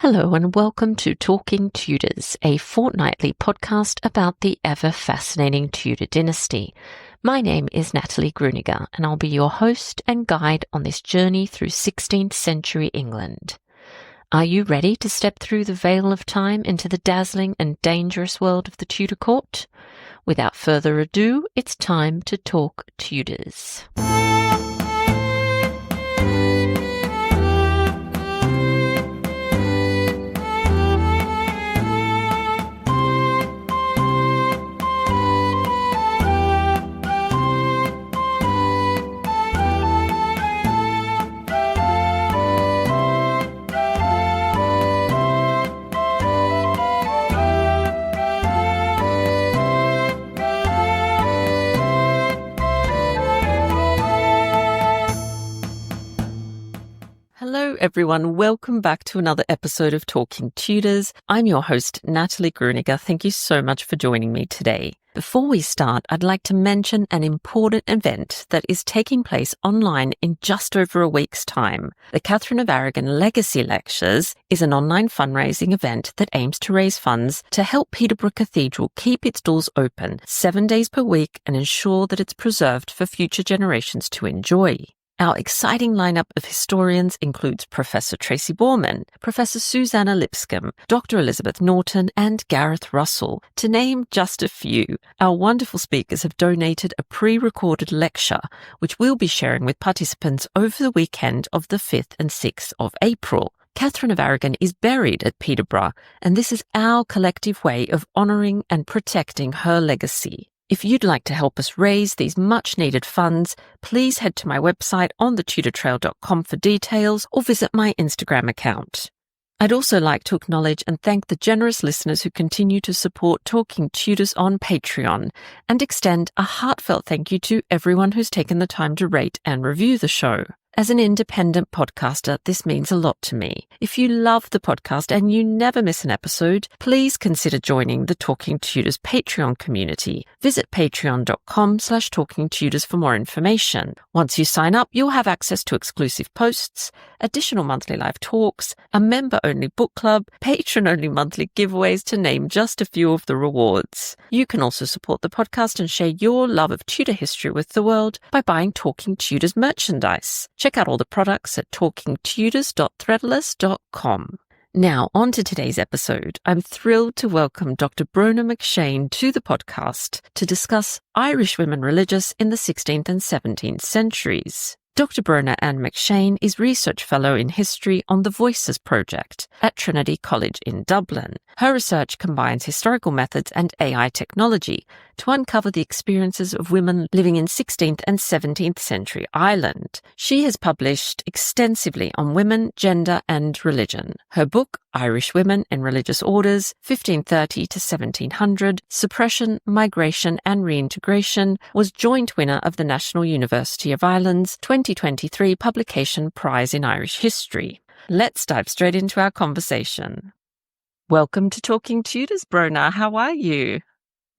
Hello and welcome to Talking Tudors, a fortnightly podcast about the ever-fascinating Tudor dynasty. My name is Natalie Grueninger and I'll be your host and guide on this journey through 16th century England. Are you ready to step through the veil of time into the dazzling and dangerous world of the Tudor court? Without further ado, it's time to talk Tudors. Hello everyone, welcome back to another episode of Talking Tudors. I'm your host, Natalie Grueninger. Thank you so much for joining me today. Before we start, I'd like to mention an important event that is taking place online in just over a week's time. The Catherine of Aragon Legacy Lectures is an online fundraising event that aims to raise funds to help Peterborough Cathedral keep its doors open 7 days per week and ensure that it's preserved for future generations to enjoy. Our exciting lineup of historians includes Professor Tracy Borman, Professor Susanna Lipscomb, Dr. Elizabeth Norton, and Gareth Russell, to name just a few. Our wonderful speakers have donated a pre-recorded lecture, which we'll be sharing with participants over the weekend of the 5th and 6th of April. Catherine of Aragon is buried at Peterborough, and this is our collective way of honouring and protecting her legacy. If you'd like to help us raise these much-needed funds, please head to my website onthetudortrail.com for details or visit my Instagram account. I'd also like to acknowledge and thank the generous listeners who continue to support Talking Tudors on Patreon and extend a heartfelt thank you to everyone who's taken the time to rate and review the show. As an independent podcaster, this means a lot to me. If you love the podcast and you never miss an episode, please consider joining the Talking Tudors Patreon community. Visit patreon.com/talkingtudors for more information. Once you sign up, you'll have access to exclusive posts, additional monthly live talks, a member-only book club, patron-only monthly giveaways, to name just a few of the rewards. You can also support the podcast and share your love of Tudor history with the world by buying Talking Tudors merchandise. Check out all the products at talkingtudors.threadless.com. Now, on to today's episode. I'm thrilled to welcome Dr. Bronagh McShane to the podcast to discuss Irish women religious in the 16th and 17th centuries. Dr. Bronagh McShane is Research Fellow in History on the Voices Project at Trinity College in Dublin. Her research combines historical methods and AI technology to uncover the experiences of women living in 16th and 17th century Ireland. She has published extensively on women, gender and religion. Her book, Irish Women in Religious Orders, 1530 to 1700, Suppression, Migration and Reintegration, was joint winner of the National University of Ireland's 2023 Publication Prize in Irish History. Let's dive straight into our conversation. Welcome to Talking Tudors, Bronagh. How are you?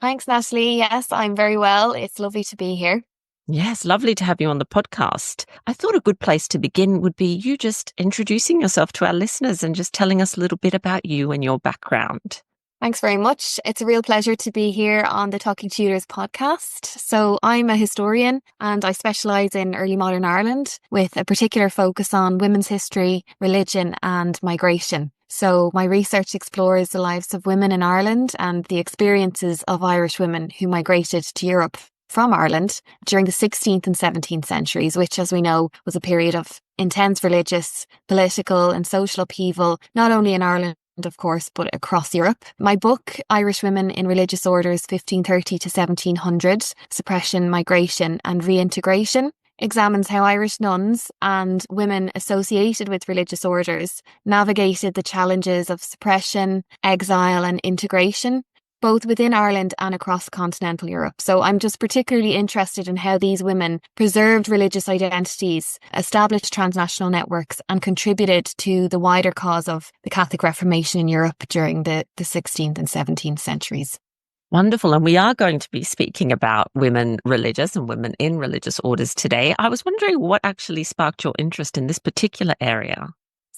Thanks, Natalie. Yes, I'm very well. It's lovely to be here. Yes, lovely to have you on the podcast. I thought a good place to begin would be you just introducing yourself to our listeners and just telling us a little bit about you and your background. Thanks very much. It's a real pleasure to be here on the Talking Tudors podcast. So I'm a historian and I specialise in early modern Ireland with a particular focus on women's history, religion and migration. So my research explores the lives of women in Ireland and the experiences of Irish women who migrated to Europe from Ireland during the 16th and 17th centuries, which, as we know, was a period of intense religious, political and social upheaval, not only in Ireland, of course, but across Europe. My book, Irish Women in Religious Orders 1530 to 1700, Suppression, Migration and Reintegration, examines how Irish nuns and women associated with religious orders navigated the challenges of suppression, exile and integration, both within Ireland and across continental Europe. So I'm just particularly interested in how these women preserved religious identities, established transnational networks and contributed to the wider cause of the Catholic Reformation in Europe during the 16th and 17th centuries. Wonderful. And we are going to be speaking about women religious and women in religious orders today. I was wondering what actually sparked your interest in this particular area.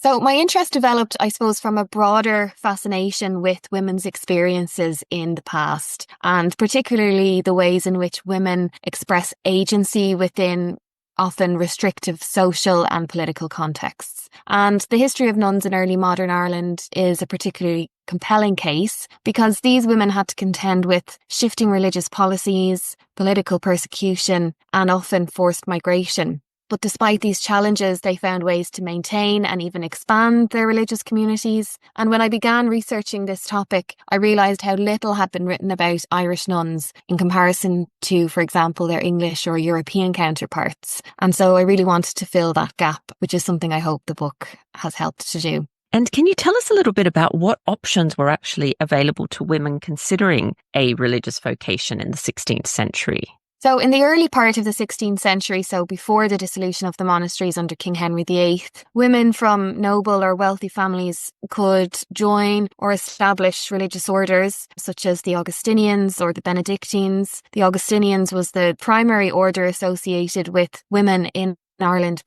So my interest developed, I suppose, from a broader fascination with women's experiences in the past, and particularly the ways in which women express agency within often restrictive social and political contexts. And the history of nuns in early modern Ireland is a particularly compelling case because these women had to contend with shifting religious policies, political persecution, and often forced migration. But despite these challenges, they found ways to maintain and even expand their religious communities. And when I began researching this topic, I realised how little had been written about Irish nuns in comparison to, for example, their English or European counterparts. And so I really wanted to fill that gap, which is something I hope the book has helped to do. And can you tell us a little bit about what options were actually available to women considering a religious vocation in the 16th century? So in the early part of the 16th century, so before the dissolution of the monasteries under King Henry VIII, women from noble or wealthy families could join or establish religious orders such as the Augustinians or the Benedictines. The Augustinians was the primary order associated with women in Ireland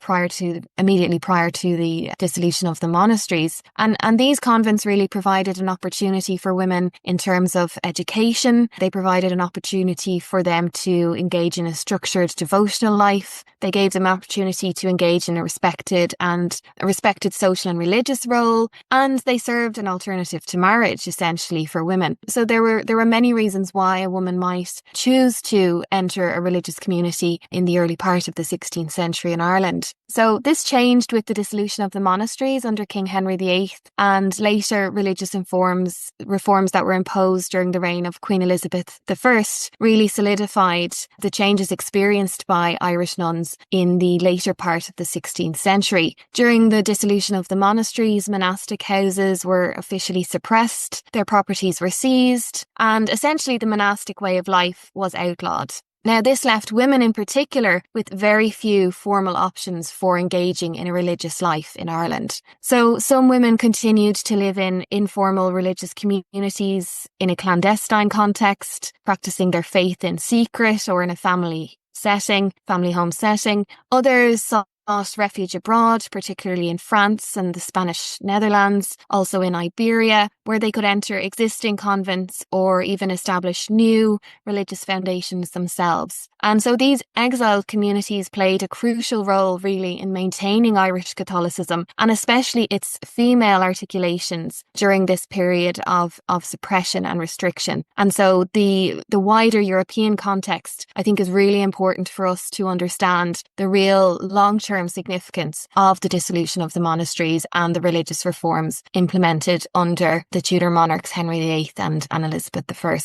immediately prior to the dissolution of the monasteries. And these convents really provided an opportunity for women in terms of education. They provided an opportunity for them to engage in a structured devotional life. They gave them opportunity to engage in a respected social and religious role. And they served an alternative to marriage, essentially, for women. So there were many reasons why a woman might choose to enter a religious community in the early part of the 16th century in Ireland. So this changed with the dissolution of the monasteries under King Henry VIII and later religious reforms that were imposed during the reign of Queen Elizabeth I really solidified the changes experienced by Irish nuns in the later part of the 16th century. During the dissolution of the monasteries, monastic houses were officially suppressed, their properties were seized, and essentially the monastic way of life was outlawed. Now, this left women in particular with very few formal options for engaging in a religious life in Ireland. So some women continued to live in informal religious communities in a clandestine context, practicing their faith in secret or in a family home setting. Others sought refuge abroad, particularly in France and the Spanish Netherlands, also in Iberia, where they could enter existing convents or even establish new religious foundations themselves. And so these exiled communities played a crucial role really in maintaining Irish Catholicism and especially its female articulations during this period of suppression and restriction. And so the wider European context, I think, is really important for us to understand the real long-term significance of the dissolution of the monasteries and the religious reforms implemented under the Tudor monarchs Henry VIII and Elizabeth I.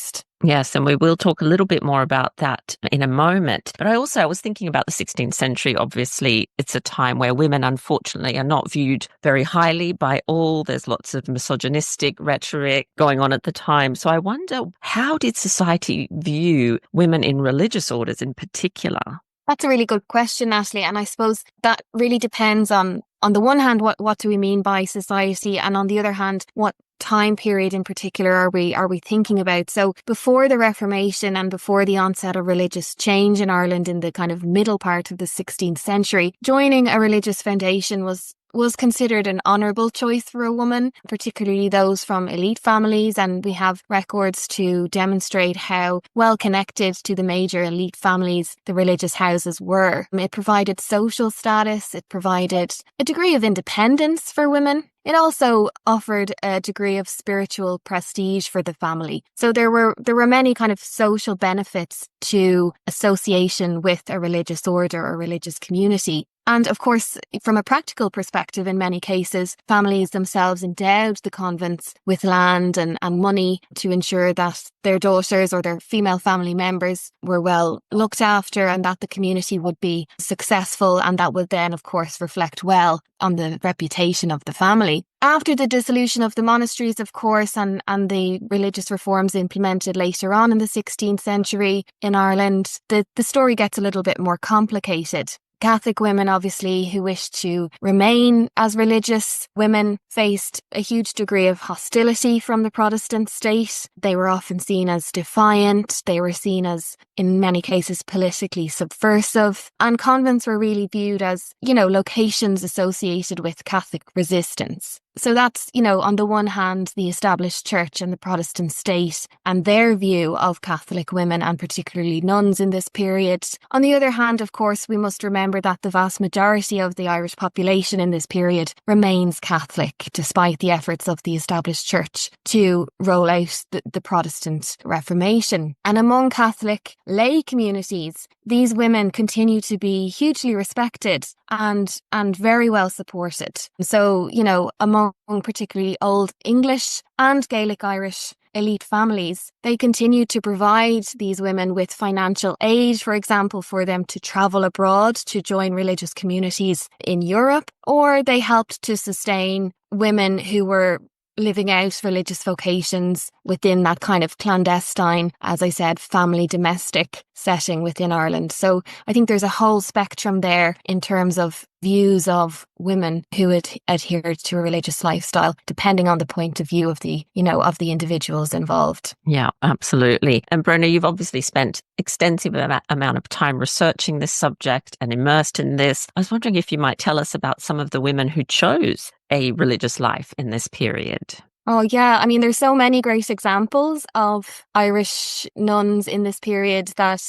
Yes, and we will talk a little bit more about that in a moment. But I was thinking about the 16th century. Obviously, it's a time where women, unfortunately, are not viewed very highly by all. There's lots of misogynistic rhetoric going on at the time. So I wonder, how did society view women in religious orders in particular? That's a really good question, Natalie. And I suppose that really depends on the one hand, what do we mean by society? And on the other hand, what time period in particular are we thinking about? So before the Reformation and before the onset of religious change in Ireland in the kind of middle part of the 16th century, joining a religious foundation was considered an honourable choice for a woman, particularly those from elite families, and we have records to demonstrate how well connected to the major elite families the religious houses were. It provided social status, it provided a degree of independence for women. It also offered a degree of spiritual prestige for the family. So there were many kind of social benefits to association with a religious order or religious community. And of course, from a practical perspective, in many cases, families themselves endowed the convents with land and money to ensure that their daughters or their female family members were well looked after and that the community would be successful, and that would then, of course, reflect well on the reputation of the family. After the dissolution of the monasteries, of course, and the religious reforms implemented later on in the 16th century in Ireland, the story gets a little bit more complicated. Catholic women, obviously, who wished to remain as religious women, faced a huge degree of hostility from the Protestant state. They were often seen as defiant. They were seen as, in many cases, politically subversive. And convents were really viewed as, locations associated with Catholic resistance. So that's, on the one hand, the established church and the Protestant state and their view of Catholic women and particularly nuns in this period. On the other hand, of course, we must remember that the vast majority of the Irish population in this period remains Catholic, despite the efforts of the established church to roll out the Protestant Reformation. And among Catholic lay communities, these women continue to be hugely respected and very well supported. So, among particularly Old English and Gaelic Irish elite families, they continued to provide these women with financial aid, for example, for them to travel abroad to join religious communities in Europe, or they helped to sustain women who were living out religious vocations within that kind of clandestine, as I said, family domestic setting within Ireland. So I think there's a whole spectrum there in terms of views of women who had adhered to a religious lifestyle, depending on the point of view of the, of the individuals involved. Yeah, absolutely. And Bronagh, you've obviously spent extensive amount of time researching this subject and immersed in this. I was wondering if you might tell us about some of the women who chose a religious life in this period. Oh, yeah. I mean, there's so many great examples of Irish nuns in this period that,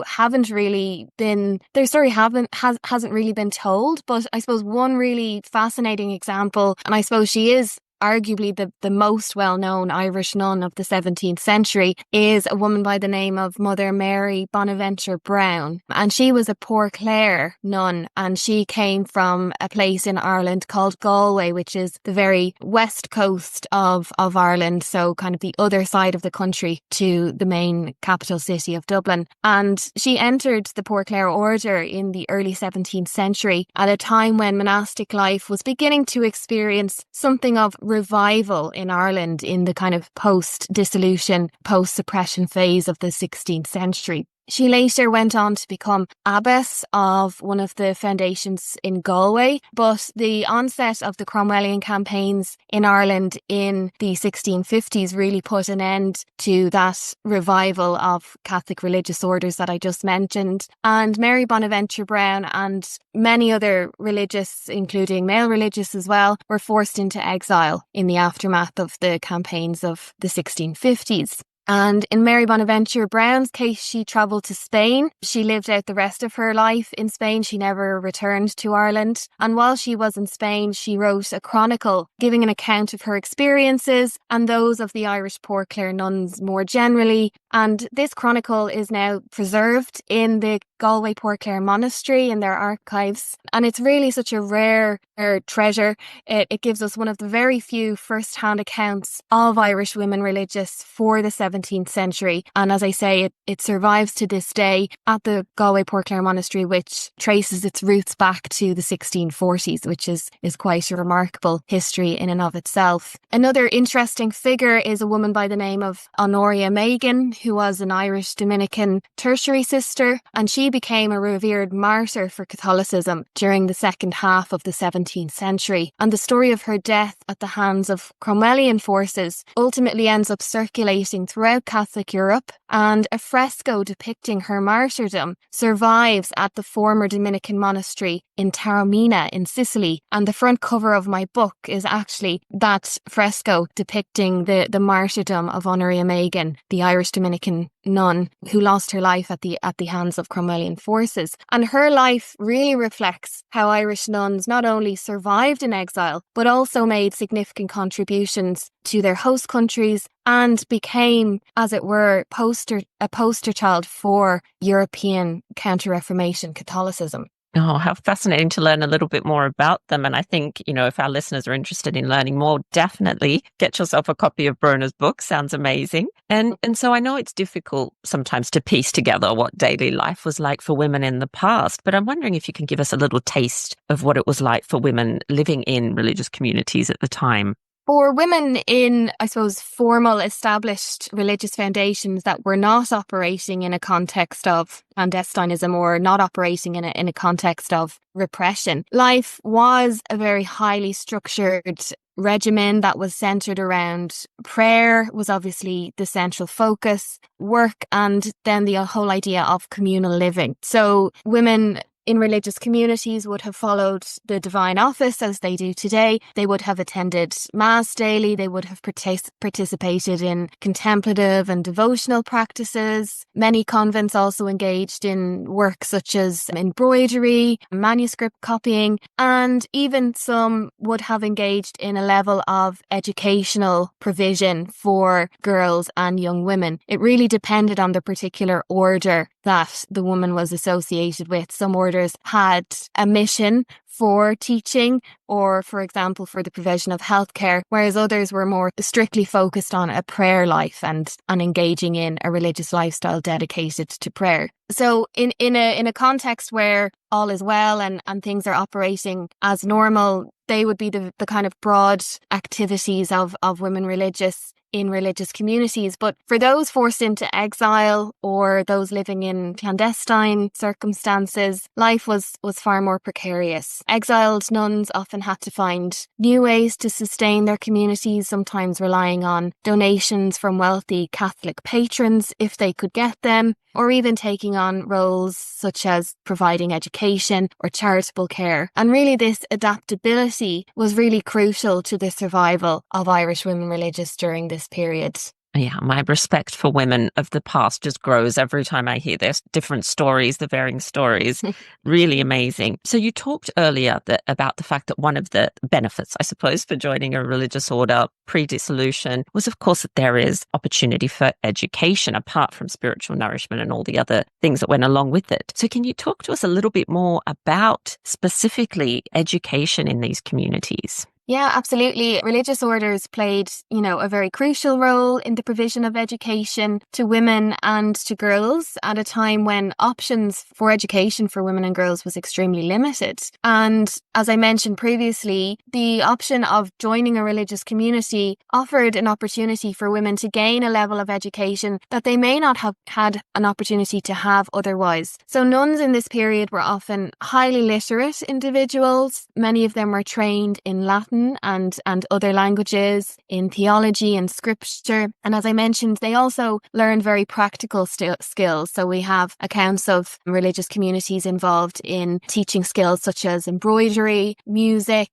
haven't really been, their story hasn't really been told. But I suppose one really fascinating example, and I suppose she is arguably the most well-known Irish nun of the 17th century, is a woman by the name of Mother Mary Bonaventure Brown. And she was a Poor Clare nun, and she came from a place in Ireland called Galway, which is the very west coast of Ireland, so kind of the other side of the country to the main capital city of Dublin. And she entered the Poor Clare order in the early 17th century at a time when monastic life was beginning to experience something of revival in Ireland in the kind of post-dissolution, post-suppression phase of the 16th century. She later went on to become abbess of one of the foundations in Galway, but the onset of the Cromwellian campaigns in Ireland in the 1650s really put an end to that revival of Catholic religious orders that I just mentioned. And Mary Bonaventure Brown and many other religious, including male religious as well, were forced into exile in the aftermath of the campaigns of the 1650s. And in Mary Bonaventure Brown's case, she travelled to Spain. She lived out the rest of her life in Spain. She never returned to Ireland. And while she was in Spain, she wrote a chronicle giving an account of her experiences and those of the Irish Poor Clare nuns more generally. And this chronicle is now preserved in the Galway Poor Clare Monastery in their archives. And it's really such a rare treasure. It gives us one of the very few first-hand accounts of Irish women religious for the 17th century. And as I say, it survives to this day at the Galway Poor Clare Monastery, which traces its roots back to the 1640s, which is quite a remarkable history in and of itself. Another interesting figure is a woman by the name of Honoria Magan, who was an Irish Dominican tertiary sister, and she became a revered martyr for Catholicism during the second half of the 17th century. And the story of her death at the hands of Cromwellian forces ultimately ends up circulating throughout Catholic Europe, and a fresco depicting her martyrdom survives at the former Dominican monastery in Taormina in Sicily. And the front cover of my book is actually that fresco depicting the martyrdom of Honoria Magan, the Irish Dominican nun who lost her life at the hands of Cromwellian forces. And her life really reflects how Irish nuns not only survived in exile, but also made significant contributions to their host countries and became, as it were, a poster child for European Counter-Reformation Catholicism. Oh, how fascinating to learn a little bit more about them. And I think, if our listeners are interested in learning more, definitely get yourself a copy of Bronagh's book. Sounds amazing. And so I know it's difficult sometimes to piece together what daily life was like for women in the past, but I'm wondering if you can give us a little taste of what it was like for women living in religious communities at the time. For women in, I suppose, formal established religious foundations that were not operating in a context of clandestinism or not operating in a context of repression, life was a very highly structured regimen that was centered around prayer was obviously the central focus, work, and then the whole idea of communal living. So women in religious communities would have followed the divine office as they do today. They would have attended mass daily. They would have participated in contemplative and devotional practices. Many convents also engaged in work such as embroidery, manuscript copying, and even some would have engaged in a level of educational provision for girls and young women. It really depended on the particular order that the woman was associated with. Some orders had a mission for teaching or, for example, for the provision of healthcare, whereas others were more strictly focused on a prayer life and engaging in a religious lifestyle dedicated to prayer. So in a context where all is well and things are operating as normal, they would be the kind of broad activities of women religious in religious communities. But for those forced into exile or those living in clandestine circumstances, life was far more precarious. Exiled nuns often had to find new ways to sustain their communities, sometimes relying on donations from wealthy Catholic patrons if they could get them, or even taking on roles such as providing education or charitable care. And really this adaptability was really crucial to the survival of Irish women religious during this period. Yeah, my respect for women of the past just grows every time I hear their different stories, the varying stories. Really amazing. So you talked earlier about the fact that one of the benefits, I suppose, for joining a religious order pre-dissolution was, of course, that there is opportunity for education apart from spiritual nourishment and all the other things that went along with it. So can you talk to us a little bit more about specifically education in these communities? Yeah, absolutely. Religious orders played, a very crucial role in the provision of education to women and to girls at a time when options for education for women and girls was extremely limited. And as I mentioned previously, the option of joining a religious community offered an opportunity for women to gain a level of education that they may not have had an opportunity to have otherwise. So nuns in this period were often highly literate individuals. Many of them were trained in Latin and other languages, in theology and scripture. And as I mentioned, they also learned very practical skills. So we have accounts of religious communities involved in teaching skills such as embroidery, music,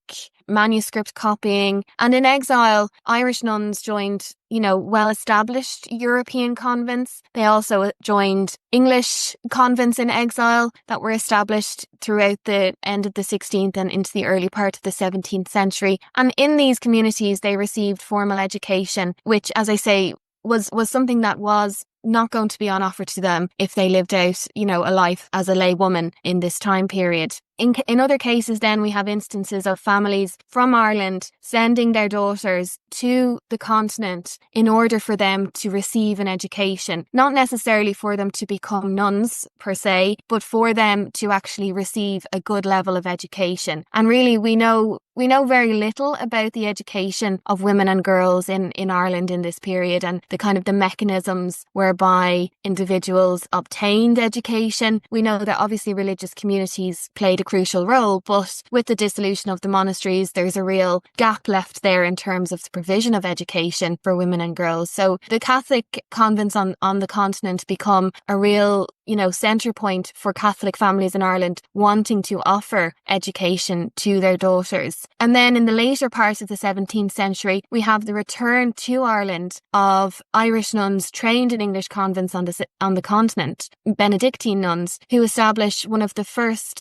manuscript copying. And in exile, Irish nuns joined, well-established European convents. They also joined English convents in exile that were established throughout the end of the 16th and into the early part of the 17th century. And in these communities, they received formal education, which, as I say, was something that was not going to be on offer to them if they lived out, a life as a lay woman in this time period. In other cases, then, we have instances of families from Ireland sending their daughters to the continent in order for them to receive an education, not necessarily for them to become nuns per se, but for them to actually receive a good level of education. And really, we know very little about the education of women and girls in Ireland in this period and the mechanisms whereby individuals obtained education. We know that obviously religious communities played a crucial role, but with the dissolution of the monasteries, there's a real gap left there in terms of the provision of education for women and girls. So the Catholic convents on the continent become a real centre point for Catholic families in Ireland wanting to offer education to their daughters. And then in the later part of the 17th century, we have the return to Ireland of Irish nuns trained in English convents on the continent, Benedictine nuns, who established one of the first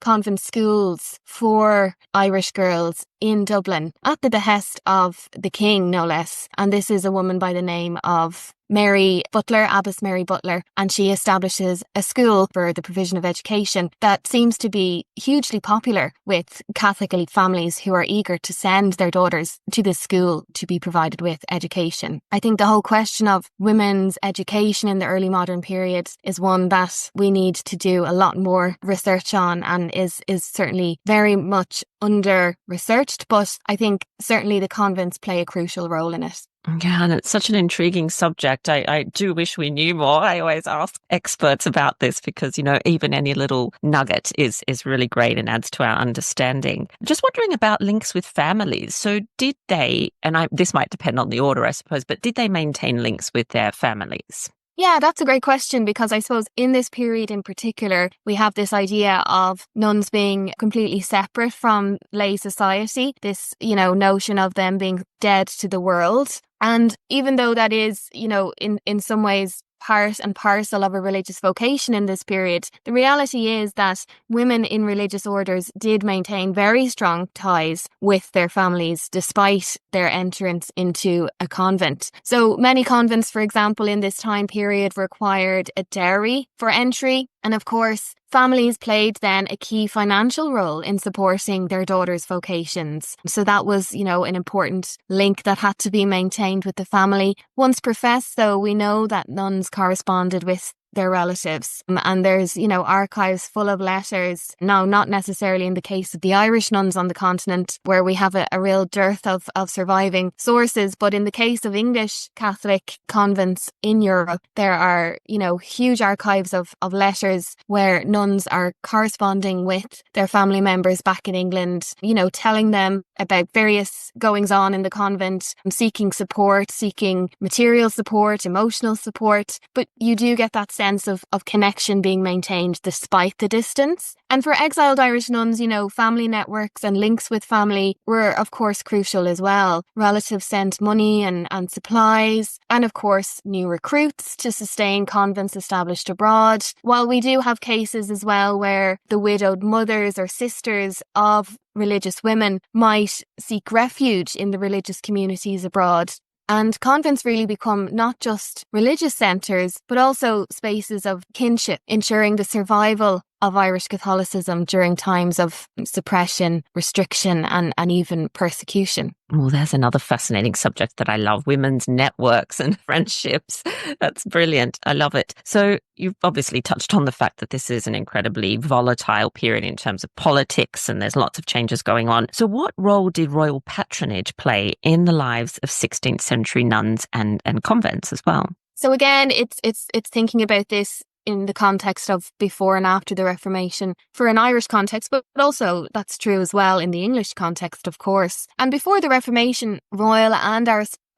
convent schools for Irish girls in Dublin at the behest of the king, no less. And this is a woman by the name of Mary Butler, Abbess Mary Butler, and she establishes a school for the provision of education that seems to be hugely popular with Catholic elite families who are eager to send their daughters to this school to be provided with education. I think the whole question of women's education in the early modern period is one that we need to do a lot more research on and is certainly very much under-researched, but I think certainly the convents play a crucial role in it. Yeah, and it's such an intriguing subject. I do wish we knew more. I always ask experts about this because, even any little nugget is really great and adds to our understanding. Just wondering about links with families. So did they, and this might depend on the order, I suppose, but did they maintain links with their families? Yeah, that's a great question, because I suppose in this period in particular, we have this idea of nuns being completely separate from lay society, this, notion of them being dead to the world. And even though that is, in some ways part and parcel of a religious vocation in this period, the reality is that women in religious orders did maintain very strong ties with their families despite their entrance into a convent. So many convents, for example, in this time period required a dowry for entry. And of course, families played then a key financial role in supporting their daughters' vocations. So that was, an important link that had to be maintained with the family. Once professed, though, we know that nuns corresponded with their relatives. And there's, archives full of letters. Now, not necessarily in the case of the Irish nuns on the continent, where we have a real dearth of surviving sources. But in the case of English Catholic convents in Europe, there are, huge archives of letters where nuns are corresponding with their family members back in England, telling them about various goings on in the convent, seeking support, seeking material support, emotional support. But you do get that sense of connection being maintained despite the distance. And for exiled Irish nuns, family networks and links with family were, of course, crucial as well. Relatives sent money and supplies, and of course, new recruits to sustain convents established abroad. While we do have cases as well where the widowed mothers or sisters of religious women might seek refuge in the religious communities abroad. And convents really become not just religious centres, but also spaces of kinship, ensuring the survival of Irish Catholicism during times of suppression, restriction, and even persecution. Oh, there's another fascinating subject that I love, women's networks and friendships. That's brilliant. I love it. So you've obviously touched on the fact that this is an incredibly volatile period in terms of politics, and there's lots of changes going on. So what role did royal patronage play in the lives of 16th century nuns and convents as well? So again, it's thinking about this in the context of before and after the Reformation for an Irish context, but also that's true as well in the English context, of course. And before the Reformation, royal and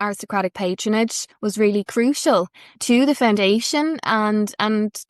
aristocratic patronage was really crucial to the foundation and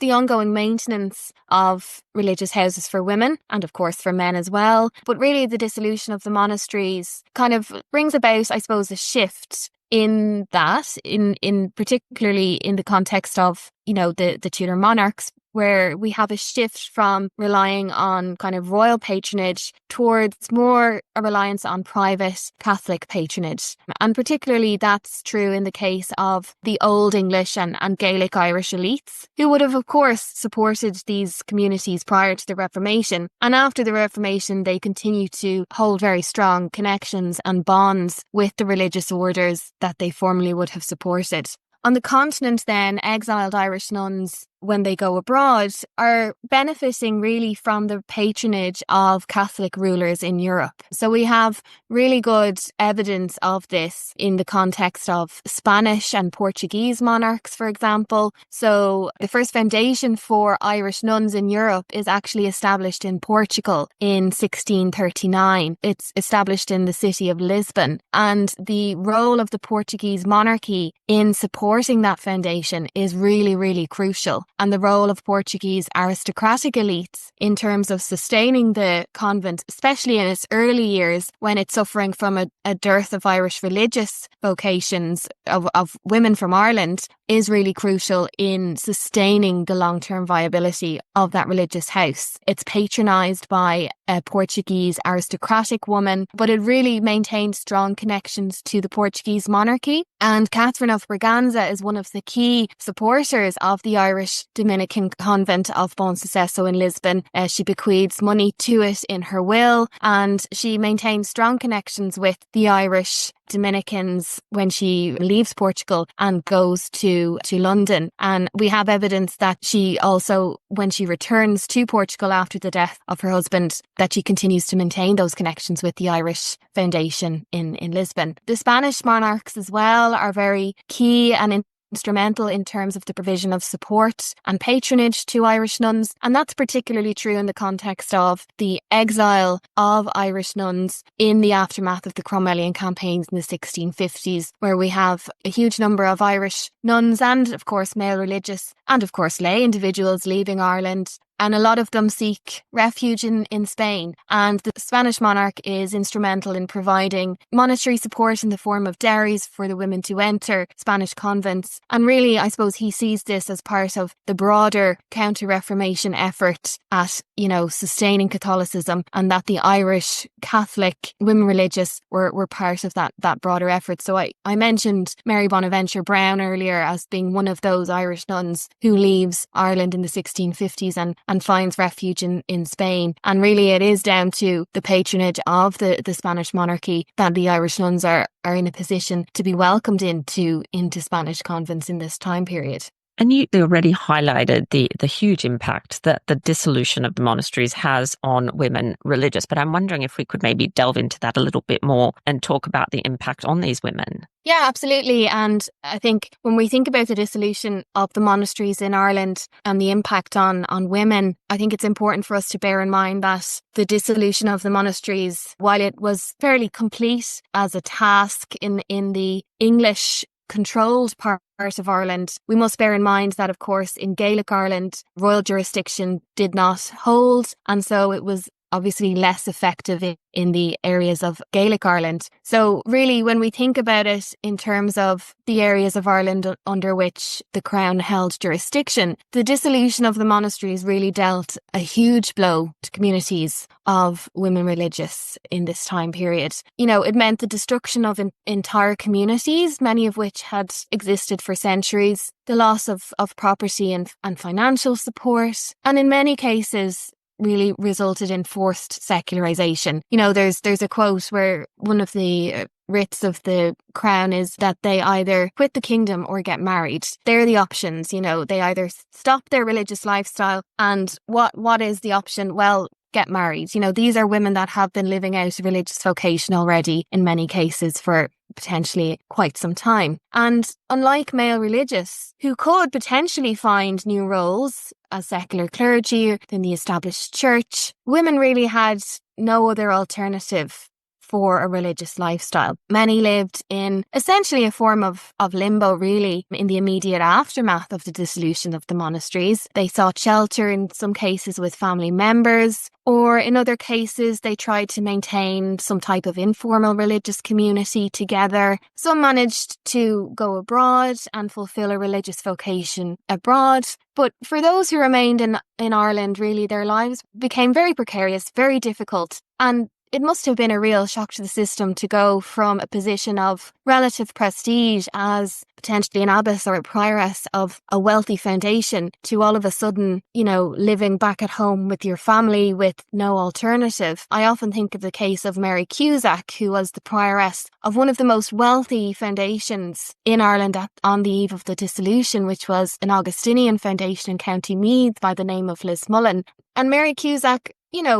the ongoing maintenance of religious houses for women and of course for men as well. But really the dissolution of the monasteries kind of brings about, I suppose, a shift in that, in particularly in the context of, the Tudor monarchs, where we have a shift from relying on kind of royal patronage towards more a reliance on private Catholic patronage. And particularly that's true in the case of the Old English and Gaelic Irish elites, who would have, of course, supported these communities prior to the Reformation. And after the Reformation, they continue to hold very strong connections and bonds with the religious orders that they formerly would have supported. On the continent then, exiled Irish nuns, when they go abroad, are benefiting really from the patronage of Catholic rulers in Europe. So we have really good evidence of this in the context of Spanish and Portuguese monarchs, for example. So the first foundation for Irish nuns in Europe is actually established in Portugal in 1639. It's established in the city of Lisbon. And the role of the Portuguese monarchy in supporting that foundation is really, really crucial. And the role of Portuguese aristocratic elites in terms of sustaining the convent, especially in its early years when it's suffering from a dearth of Irish religious vocations of women from Ireland, is really crucial in sustaining the long-term viability of that religious house. It's patronised by a Portuguese aristocratic woman, but it really maintains strong connections to the Portuguese monarchy. And Catherine of Braganza is one of the key supporters of the Irish Dominican convent of Bom Sucesso in Lisbon. She bequeaths money to it in her will, and she maintains strong connections with the Irish Dominicans when she leaves Portugal and goes to London. And we have evidence that she also, when she returns to Portugal after the death of her husband, that she continues to maintain those connections with the Irish Foundation in Lisbon. The Spanish monarchs as well are very key and instrumental in terms of the provision of support and patronage to Irish nuns. And that's particularly true in the context of the exile of Irish nuns in the aftermath of the Cromwellian campaigns in the 1650s, where we have a huge number of Irish nuns and, of course, male religious and, of course, lay individuals leaving Ireland. And a lot of them seek refuge in Spain. And the Spanish monarch is instrumental in providing monetary support in the form of dowries for the women to enter Spanish convents. And really, I suppose he sees this as part of the broader counter-Reformation effort at, sustaining Catholicism, and that the Irish Catholic women religious were part of that broader effort. So I mentioned Mary Bonaventure Browne earlier as being one of those Irish nuns who leaves Ireland in the 1650s and finds refuge in Spain. And really it is down to the patronage of the Spanish monarchy that the Irish nuns are in a position to be welcomed into Spanish convents in this time period. And you already highlighted the huge impact that the dissolution of the monasteries has on women religious. But I'm wondering if we could maybe delve into that a little bit more and talk about the impact on these women. Yeah, absolutely. And I think when we think about the dissolution of the monasteries in Ireland and the impact on women, I think it's important for us to bear in mind that the dissolution of the monasteries, while it was fairly complete as a task in the English controlled part of Ireland, we must bear in mind that, of course, in Gaelic Ireland, royal jurisdiction did not hold, and so it was obviously less effective in the areas of Gaelic Ireland. So really, when we think about it in terms of the areas of Ireland under which the Crown held jurisdiction, the dissolution of the monasteries really dealt a huge blow to communities of women religious in this time period. It meant the destruction of entire communities, many of which had existed for centuries, the loss of property and financial support, and in many cases really resulted in forced secularization. There's a quote where one of the writs of the Crown is that they either quit the kingdom or get married. They're the options. They either stop their religious lifestyle, and what is the option? Well, get married. These are women that have been living out a religious vocation already in many cases for potentially quite some time. And unlike male religious, who could potentially find new roles as secular clergy in the established church, women really had no other alternative for a religious lifestyle. Many lived in essentially a form of limbo, really, in the immediate aftermath of the dissolution of the monasteries. They sought shelter in some cases with family members, or in other cases they tried to maintain some type of informal religious community together. Some managed to go abroad and fulfill a religious vocation abroad. But for those who remained in Ireland, really, their lives became very precarious, very difficult, and it must have been a real shock to the system to go from a position of relative prestige as potentially an abbess or a prioress of a wealthy foundation to all of a sudden, living back at home with your family with no alternative. I often think of the case of Mary Cusack, who was the prioress of one of the most wealthy foundations in Ireland on the eve of the dissolution, which was an Augustinian foundation in County Meath by the name of Lismullen. And Mary Cusack,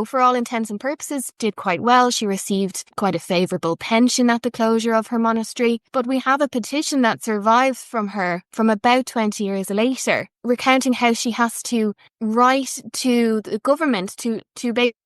for all intents and purposes, did quite well. She received quite a favourable pension at the closure of her monastery. But we have a petition that survives from her from about 20 years later, recounting how she has to write to the government to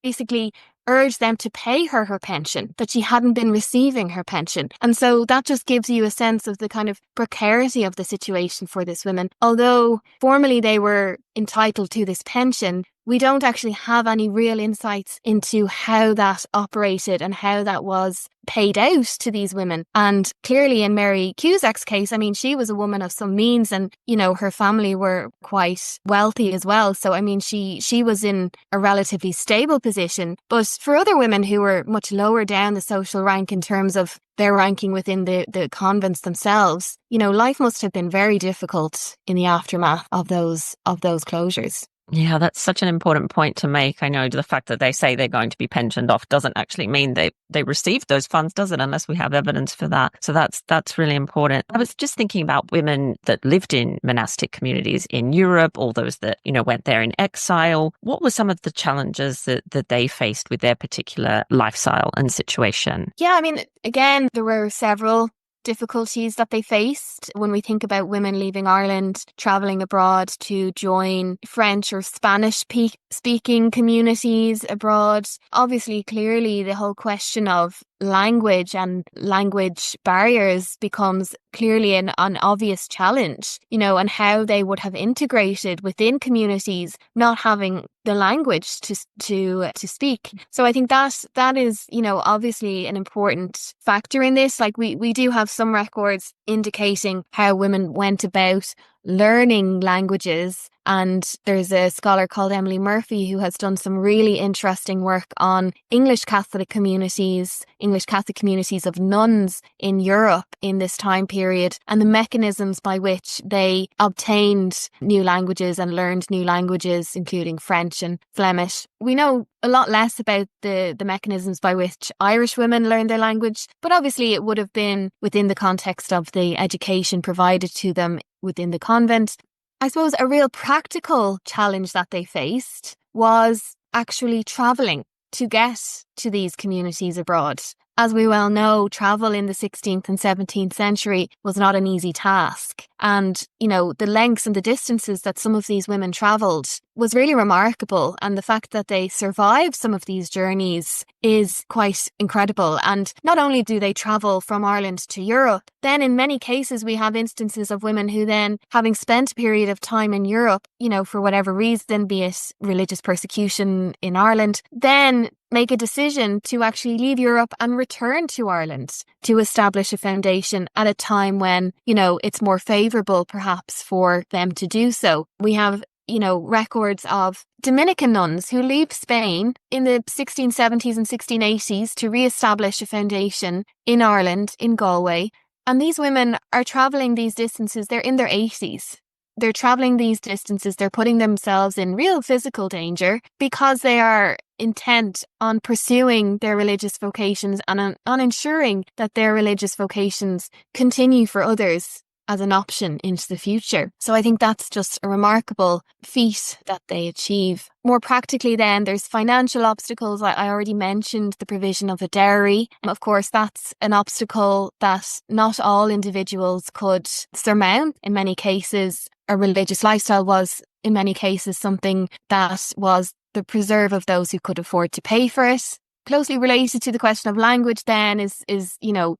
basically urge them to pay her pension, that she hadn't been receiving her pension. And so that just gives you a sense of the kind of precarity of the situation for this women. Although formally they were entitled to this pension, we don't actually have any real insights into how that operated and how that was paid out to these women. And clearly in Mary Cusack's case, she was a woman of some means, and, her family were quite wealthy as well. So, she was in a relatively stable position. But for other women who were much lower down the social rank in terms of their ranking within the convents themselves, life must have been very difficult in the aftermath of those closures. Yeah, that's such an important point to make. I know the fact that they say they're going to be pensioned off doesn't actually mean they received those funds, does it? Unless we have evidence for that. So that's really important. I was just thinking about women that lived in monastic communities in Europe, all those that, went there in exile. What were some of the challenges that they faced with their particular lifestyle and situation? Yeah, I mean, again, there were several difficulties that they faced when we think about women leaving Ireland, travelling abroad to join French or Spanish speaking communities abroad. Obviously, clearly, the whole question of language and language barriers becomes clearly an obvious challenge, and how they would have integrated within communities not having the language to speak. So I think that is, obviously an important factor in this. Like we do have some records indicating how women went about learning languages. And there's a scholar called Emily Murphy who has done some really interesting work on English Catholic communities of nuns in Europe in this time period, and the mechanisms by which they obtained new languages and learned new languages, including French and Flemish. We know a lot less about the mechanisms by which Irish women learned their language, but obviously it would have been within the context of the education provided to them within the convent. I suppose a real practical challenge that they faced was actually travelling to get to these communities abroad. As we well know, travel in the 16th and 17th century was not an easy task. And, the lengths and the distances that some of these women travelled was really remarkable. And the fact that they survived some of these journeys is quite incredible. And not only do they travel from Ireland to Europe, then in many cases we have instances of women who then, having spent a period of time in Europe, for whatever reason, be it religious persecution in Ireland, then make a decision to actually leave Europe and return to Ireland to establish a foundation at a time when, it's more favourable perhaps for them to do so. We have, records of Dominican nuns who leave Spain in the 1670s and 1680s to re-establish a foundation in Ireland, in Galway. And these women are travelling these distances, they're in their 80s. They're travelling these distances, they're putting themselves in real physical danger because they are intent on pursuing their religious vocations and on ensuring that their religious vocations continue for others as an option into the future. So I think that's just a remarkable feat that they achieve. More practically then, there's financial obstacles. I already mentioned the provision of a dowry. Of course, that's an obstacle that not all individuals could surmount. In many cases, a religious lifestyle was, in many cases, something that was the preserve of those who could afford to pay for it. Closely related to the question of language then is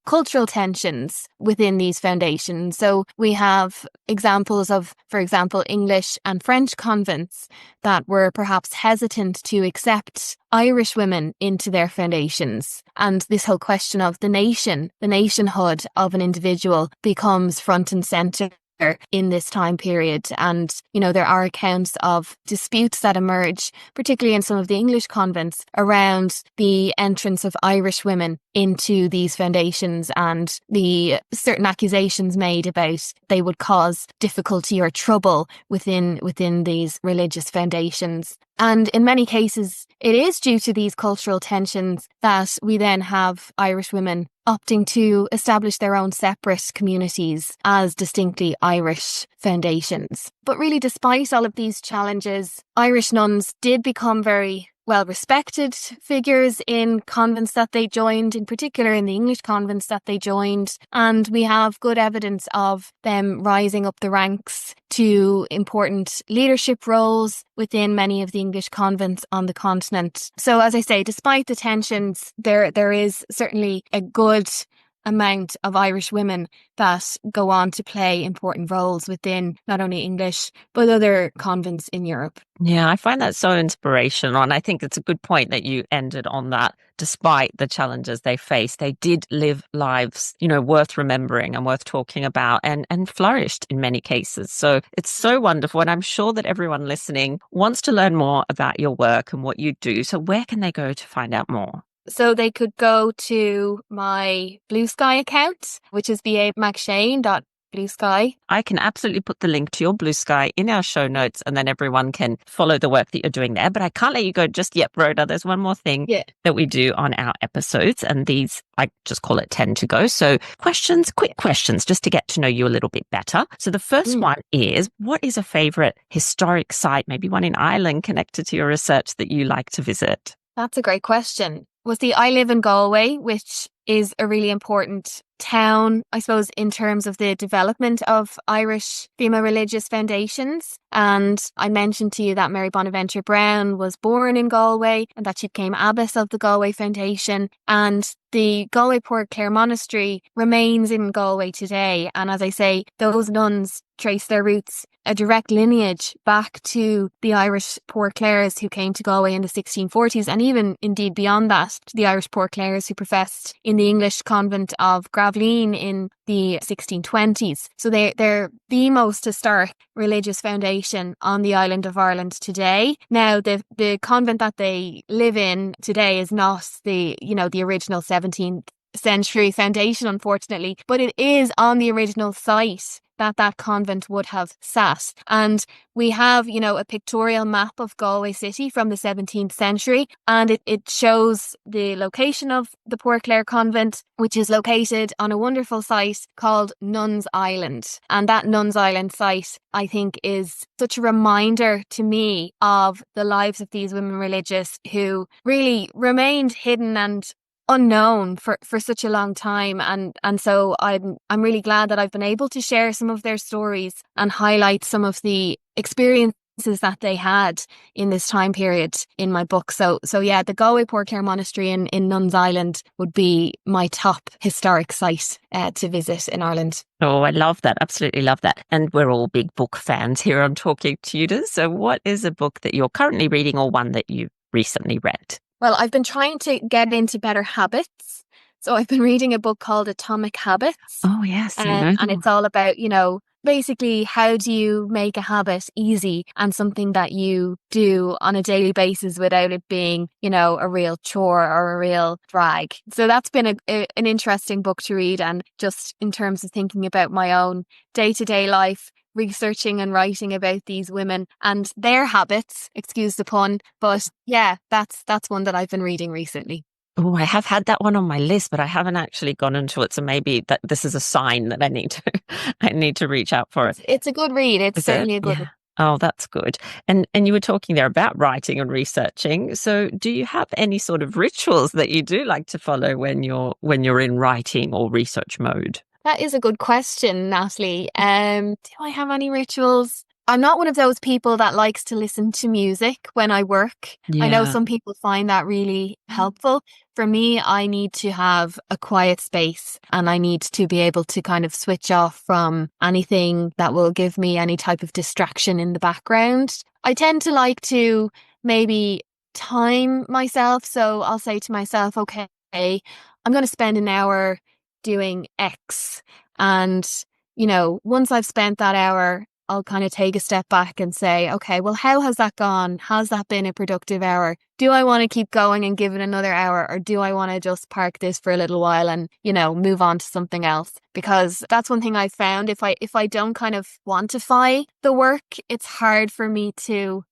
cultural tensions within these foundations. So we have examples of, for example, English and French convents that were perhaps hesitant to accept Irish women into their foundations. And this whole question of the nationhood of an individual becomes front and centre in this time period. And, there are accounts of disputes that emerge, particularly in some of the English convents, around the entrance of Irish women into these foundations and the certain accusations made about they would cause difficulty or trouble within these religious foundations. And in many cases, it is due to these cultural tensions that we then have Irish women opting to establish their own separate communities as distinctly Irish foundations. But really, despite all of these challenges, Irish nuns did become very well-respected figures in convents that they joined, in particular in the English convents that they joined. And we have good evidence of them rising up the ranks to important leadership roles within many of the English convents on the continent. So as I say, despite the tensions, there is certainly a good amount of Irish women that go on to play important roles within not only English but other convents in Europe. Yeah, I find that so inspirational. And I think it's a good point that you ended on that. Despite the challenges they faced, they did live lives, worth remembering and worth talking about and flourished in many cases. So it's so wonderful. And I'm sure that everyone listening wants to learn more about your work and what you do. So where can they go to find out more? So they could go to my Blue Sky account, which is bamcshane.com. Blue Sky. I can absolutely put the link to your Blue Sky in our show notes, and then everyone can follow the work that you're doing there. But I can't let you go just yet, Rhoda. There's one more thing that we do on our episodes, and these, I just call it 10 to go. So quick questions, just to get to know you a little bit better. So the first one is, what is a favorite historic site, maybe one in Ireland connected to your research, that you like to visit? That's a great question. I live in Galway, which is a really important town, I suppose, in terms of the development of Irish female religious foundations. And I mentioned to you that Mary Bonaventure Brown was born in Galway and that she became abbess of the Galway Foundation. And the Galway Poor Clare Monastery remains in Galway today. And as I say, those nuns trace their roots, a direct lineage back to the Irish Poor Clares who came to Galway in the 1640s, and even indeed beyond that, to the Irish Poor Clares who professed in the English convent of Gravleen in the 1620s. So they're the most historic religious foundation on the island of Ireland today. Now, the convent that they live in today is not the original 17th century foundation, unfortunately, but it is on the original site that convent would have sat. And we have, a pictorial map of Galway city from the 17th century, and it shows the location of the Poor Clare convent, which is located on a wonderful site called Nuns Island. And that Nuns Island site, I think, is such a reminder to me of the lives of these women religious who really remained hidden and unknown for such a long time, and so I'm really glad that I've been able to share some of their stories and highlight some of the experiences that they had in this time period in my book. So yeah, the Galway Poor Clare Monastery in Nuns Island would be my top historic site to visit in Ireland. Oh, I love that. Absolutely love that. And we're all big book fans here on Talking Tudors. So what is a book that you're currently reading, or one that you recently read? Well, I've been trying to get into better habits. So I've been reading a book called Atomic Habits. Oh, yes. And it's all about, basically how do you make a habit easy and something that you do on a daily basis without it being, a real chore or a real drag. So that's been an interesting book to read. And just in terms of thinking about my own day-to-day life, researching and writing about these women and their habits, excuse the pun, but yeah, that's one that I've been reading recently. Oh, I have had that one on my list, but I haven't actually gone into it. So maybe that this is a sign that I need to reach out for it. It's a good read. It's certainly a good read. Oh, that's good. And you were talking there about writing and researching. So do you have any sort of rituals that you do like to follow when you're in writing or research mode? That is a good question, Natalie. Do I have any rituals? I'm not one of those people that likes to listen to music when I work. Yeah. I know some people find that really helpful. For me, I need to have a quiet space, and I need to be able to kind of switch off from anything that will give me any type of distraction in the background. I tend to like to maybe time myself. So I'll say to myself, okay, I'm going to spend an hour doing X. And, once I've spent that hour, I'll kind of take a step back and say, okay, well, how has that gone? Has that been a productive hour? Do I want to keep going and give it another hour? Or do I want to just park this for a little while and, move on to something else? Because that's one thing I've found. If I don't kind of quantify the work, it's hard for me to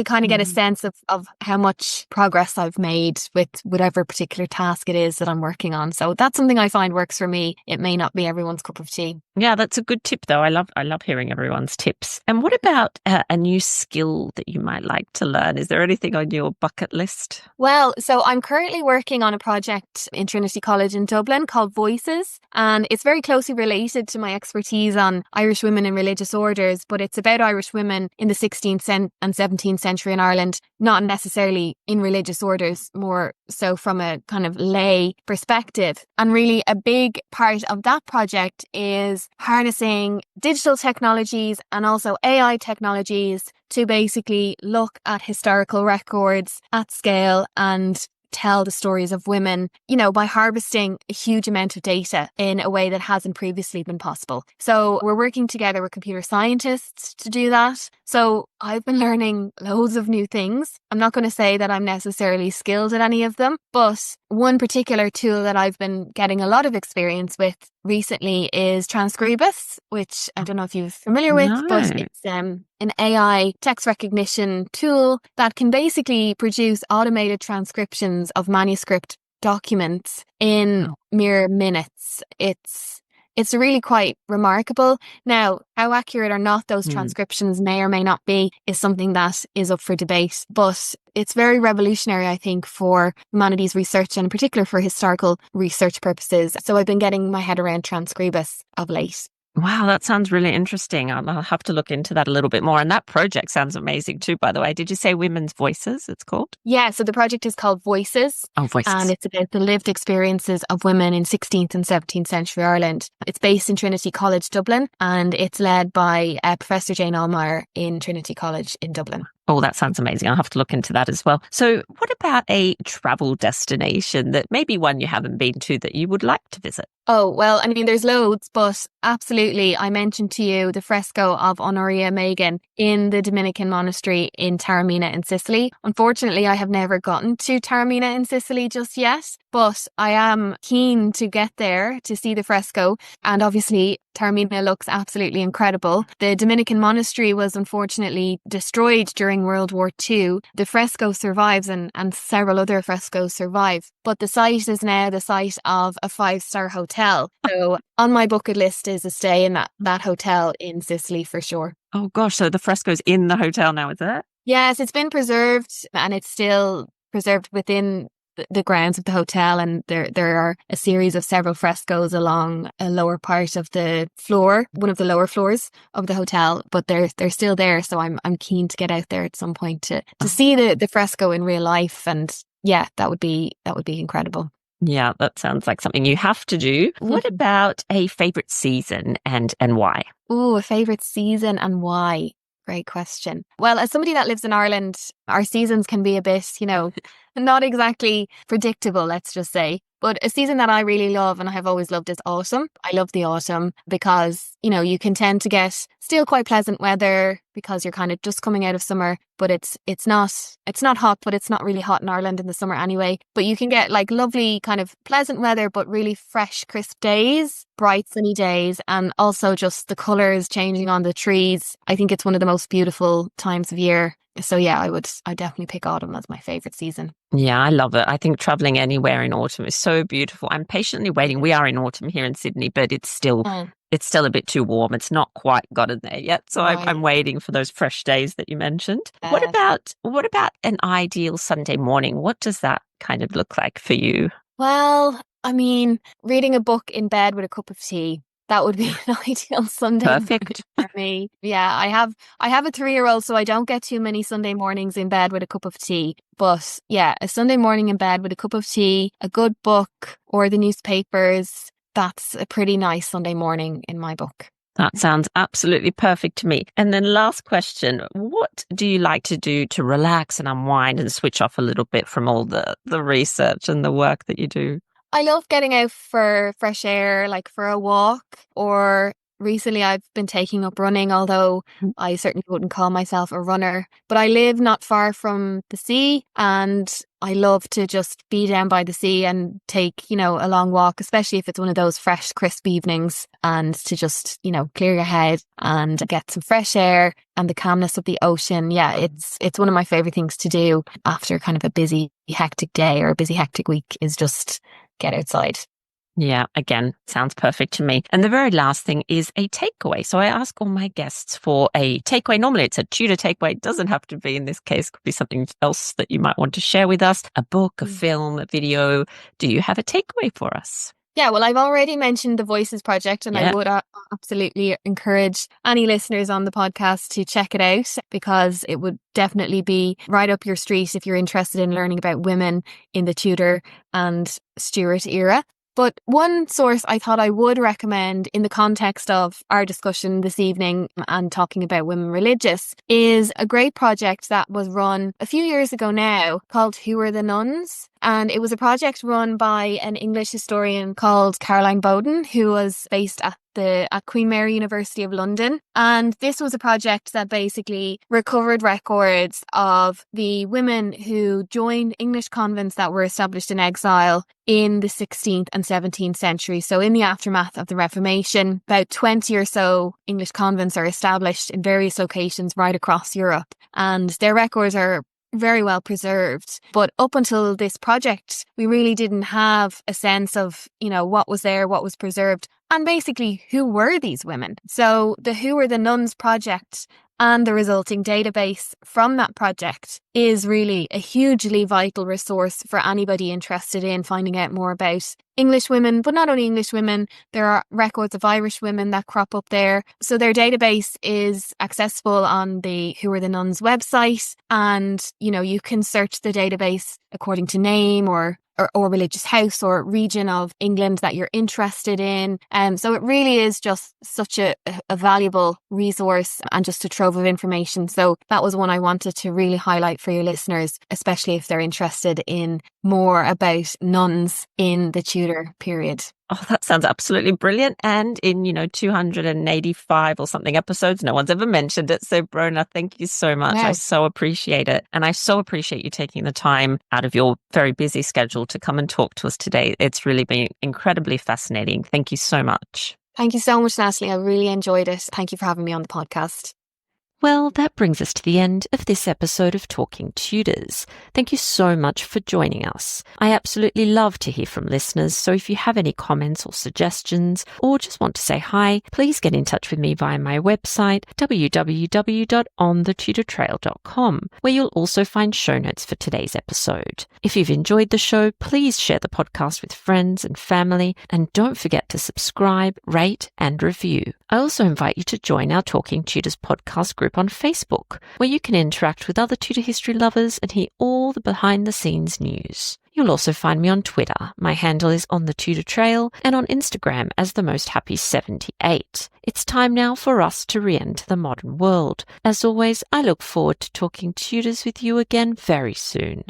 kind of get a sense of how much progress I've made with whatever particular task it is that I'm working on. So that's something I find works for me. It may not be everyone's cup of tea. Yeah, that's a good tip, though. I love hearing everyone's tips. And what about a new skill that you might like to learn? Is there anything on your bucket list? Well, so I'm currently working on a project in Trinity College in Dublin called Voices, and it's very closely related to my expertise on Irish women in religious orders, but it's about Irish women in the 16th and 17th century in Ireland, not necessarily in religious orders, more so from a kind of lay perspective. And really a big part of that project is harnessing digital technologies and also AI technologies to basically look at historical records at scale and tell the stories of women, by harvesting a huge amount of data in a way that hasn't previously been possible. So we're working together with computer scientists to do that. So I've been learning loads of new things. I'm not going to say that I'm necessarily skilled at any of them, but one particular tool that I've been getting a lot of experience with recently is Transcribus, which I don't know if you're familiar with, No. but it's an AI text recognition tool that can basically produce automated transcriptions of manuscript documents in mere minutes. It's really quite remarkable. Now, how accurate or not those transcriptions may or may not be is something that is up for debate. But it's very revolutionary, I think, for humanities research and in particular for historical research purposes. So I've been getting my head around Transcribus of late. Wow, that sounds really interesting. I'll have to look into that a little bit more. And that project sounds amazing too, by the way. Did you say Women's Voices, it's called? Yeah, so the project is called Voices. Oh, Voices. And it's about the lived experiences of women in 16th and 17th century Ireland. It's based in Trinity College, Dublin, and it's led by Professor Jane Allmeyer in Trinity College in Dublin. Oh, that sounds amazing. I'll have to look into that as well. So what about a travel destination that maybe one you haven't been to that you would like to visit? Oh, well, I mean, there's loads, but absolutely. I mentioned to you the fresco of Honoria Magan in the Dominican monastery in Taormina in Sicily. Unfortunately, I have never gotten to Taormina in Sicily just yet, but I am keen to get there to see the fresco. And obviously, Taormina looks absolutely incredible. The Dominican monastery was unfortunately destroyed during World War II. The fresco survives and several other frescoes survive. But the site is now the site of a 5-star hotel. So on my bucket list is a stay in that hotel in Sicily for sure. Oh gosh, so the fresco's in the hotel now, is it? Yes, it's been preserved and it's still preserved within the grounds of the hotel, and there are a series of several frescoes along a lower part of the floor, one of the lower floors of the hotel, but they're still there. So I'm keen to get out there at some point to see the fresco in real life, and yeah, that would be incredible. Yeah, that sounds like something you have to do. What about a favorite season and why? Ooh, a favorite season and why? Great question. Well, as somebody that lives in Ireland, our seasons can be a bit, not exactly predictable, let's just say. But a season that I really love and I have always loved is autumn. I love the autumn because, you can tend to get still quite pleasant weather because you're kind of just coming out of summer, but it's not hot, but it's not really hot in Ireland in the summer anyway. But you can get like lovely kind of pleasant weather, but really fresh, crisp days, bright sunny days, and also just the colours changing on the trees. I think it's one of the most beautiful times of year. So yeah, I'd definitely pick autumn as my favourite season. Yeah, I love it. I think traveling anywhere in autumn is so beautiful. I'm patiently waiting. We are in autumn here in Sydney, but it's still a bit too warm. It's not quite gotten there yet. So I'm waiting for those fresh days that you mentioned. What about an ideal Sunday morning? What does that kind of look like for you? Well, I mean, reading a book in bed with a cup of tea. That would be an ideal Sunday Perfect for me. Yeah, I have a 3-year-old, so I don't get too many Sunday mornings in bed with a cup of tea. But yeah, a Sunday morning in bed with a cup of tea, a good book, or the newspapers, that's a pretty nice Sunday morning in my book. That sounds absolutely perfect to me. And then last question, what do you like to do to relax and unwind and switch off a little bit from all the research and the work that you do? I love getting out for fresh air, like for a walk, or recently I've been taking up running, although I certainly wouldn't call myself a runner. But I live not far from the sea and I love to just be down by the sea and take, a long walk, especially if it's one of those fresh, crisp evenings, and to just, clear your head and get some fresh air and the calmness of the ocean. Yeah, it's one of my favorite things to do after kind of a busy, hectic day or a busy, hectic week is just get outside. Yeah, again, sounds perfect to me. And the very last thing is a takeaway. So I ask all my guests for a takeaway. Normally it's a Tudor takeaway. It doesn't have to be in this case. It could be something else that you might want to share with us. A book, a film, a video. Do you have a takeaway for us? Yeah, well, I've already mentioned the Voices Project, and I would absolutely encourage any listeners on the podcast to check it out because it would definitely be right up your street if you're interested in learning about women in the Tudor and Stuart era. But one source I thought I would recommend in the context of our discussion this evening and talking about women religious is a great project that was run a few years ago now called Who Are the Nuns? And it was a project run by an English historian called Caroline Bowden, who was based at Queen Mary University of London. And this was a project that basically recovered records of the women who joined English convents that were established in exile in the 16th and 17th century. So in the aftermath of the Reformation, about 20 or so English convents are established in various locations right across Europe. And their records are very well preserved. But up until this project, we really didn't have a sense of, what was there, what was preserved, and basically who were these women. So the Who Were the Nuns project and the resulting database from that project is really a hugely vital resource for anybody interested in finding out more about English women, but not only English women. There are records of Irish women that crop up there. So their database is accessible on the Who Are the Nuns website, and you can search the database according to name or religious house or region of England that you're interested in. So it really is just such a valuable resource and just a trove of information. So that was one I wanted to really highlight for your listeners, especially if they're interested in more about nuns in the Tudor period. Oh, that sounds absolutely brilliant. And in, 285 or something episodes, no one's ever mentioned it. So Bronagh, thank you so much. Wow. I so appreciate it. And I so appreciate you taking the time out of your very busy schedule to come and talk to us today. It's really been incredibly fascinating. Thank you so much. Thank you so much, Natalie. I really enjoyed it. Thank you for having me on the podcast. Well, that brings us to the end of this episode of Talking Tudors. Thank you so much for joining us. I absolutely love to hear from listeners, so if you have any comments or suggestions, or just want to say hi, please get in touch with me via my website, www.onthetudortrail.com, where you'll also find show notes for today's episode. If you've enjoyed the show, please share the podcast with friends and family, and don't forget to subscribe, rate, and review. I also invite you to join our Talking Tudors podcast group on Facebook, where you can interact with other Tudor history lovers and hear all the behind-the-scenes news. You'll also find me on Twitter. My handle is On The Tudor Trail, and on Instagram as The Most Happy 78. It's time now for us to re-enter the modern world. As always, I look forward to talking Tudors with you again very soon.